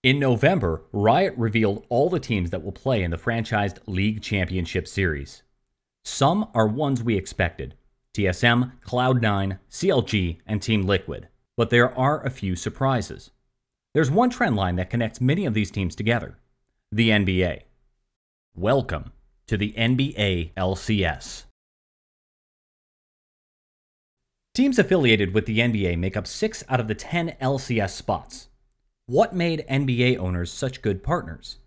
In November, Riot revealed all the teams that will play in the franchised League Championship Series. Some are ones we expected: TSM, Cloud9, CLG, and Team Liquid. But there are a few surprises. There's one trend line that connects many of these teams together: the NBA. Welcome to the NBA LCS. Teams affiliated with the NBA make up 6 out of the 10 LCS spots. What made NBA owners such good partners?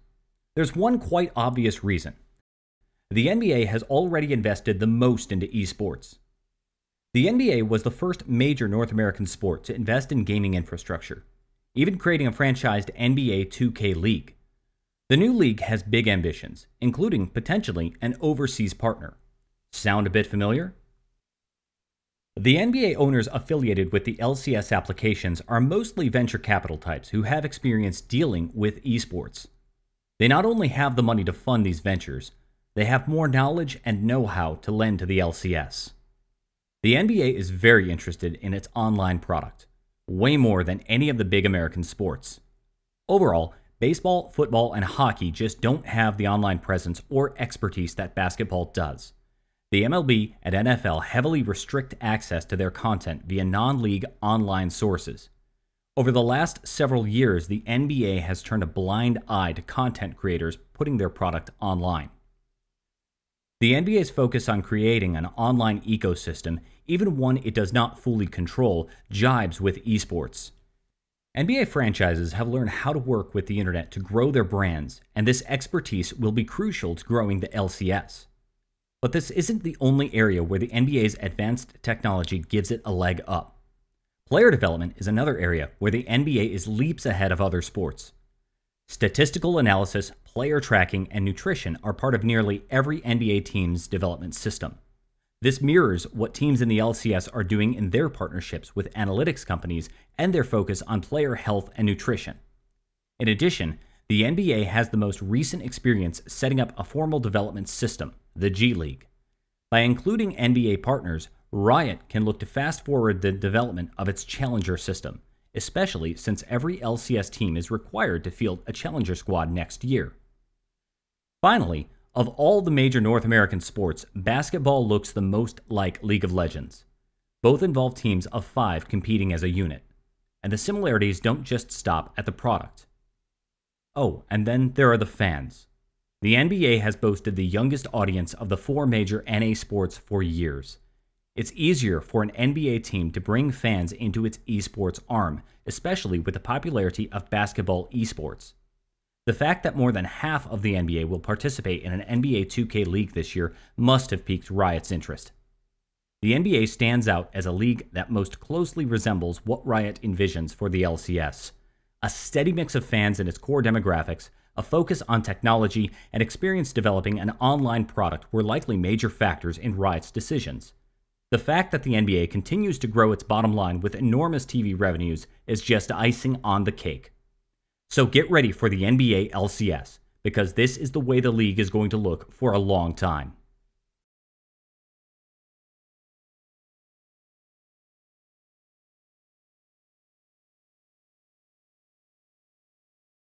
There's one quite obvious reason. The NBA has already invested the most into esports. The NBA was the first major North American sport to invest in gaming infrastructure, even creating a franchised NBA 2K league. The new league has big ambitions, including potentially an overseas partner. Sound a bit familiar? The NBA owners affiliated with the LCS applications are mostly venture capital types who have experience dealing with esports. They not only have the money to fund these ventures, they have more knowledge and know-how to lend to the LCS. The NBA is very interested in its online product, way more than any of the big American sports. Overall, baseball, football, and hockey just don't have the online presence or expertise that basketball does. The MLB and NFL heavily restrict access to their content via non-league online sources. Over the last several years, the NBA has turned a blind eye to content creators putting their product online. The NBA's focus on creating an online ecosystem, even one it does not fully control, jibes with esports. NBA franchises have learned how to work with the internet to grow their brands, and this expertise will be crucial to growing the LCS. But this isn't the only area where the NBA's advanced technology gives it a leg up. Player development is another area where the NBA is leaps ahead of other sports. Statistical analysis, player tracking, and nutrition are part of nearly every NBA team's development system. This mirrors what teams in the LCS are doing in their partnerships with analytics companies and their focus on player health and nutrition. In addition, the NBA has the most recent experience setting up a formal development system, the G League. By including NBA partners, Riot can look to fast-forward the development of its Challenger system, especially since every LCS team is required to field a Challenger squad next year. Finally, of all the major North American sports, basketball looks the most like League of Legends. Both involve teams of 5 competing as a unit, and the similarities don't just stop at the product. Oh, and then there are the fans. The NBA has boasted the youngest audience of the 4 major NA sports for years. It's easier for an NBA team to bring fans into its esports arm, especially with the popularity of basketball esports. The fact that more than half of the NBA will participate in an NBA 2K league this year must have piqued Riot's interest. The NBA stands out as a league that most closely resembles what Riot envisions for the LCS. A steady mix of fans in its core demographics, a focus on technology, and experience developing an online product were likely major factors in Riot's decisions. The fact that the NBA continues to grow its bottom line with enormous TV revenues is just icing on the cake. So get ready for the NBA LCS, because this is the way the league is going to look for a long time.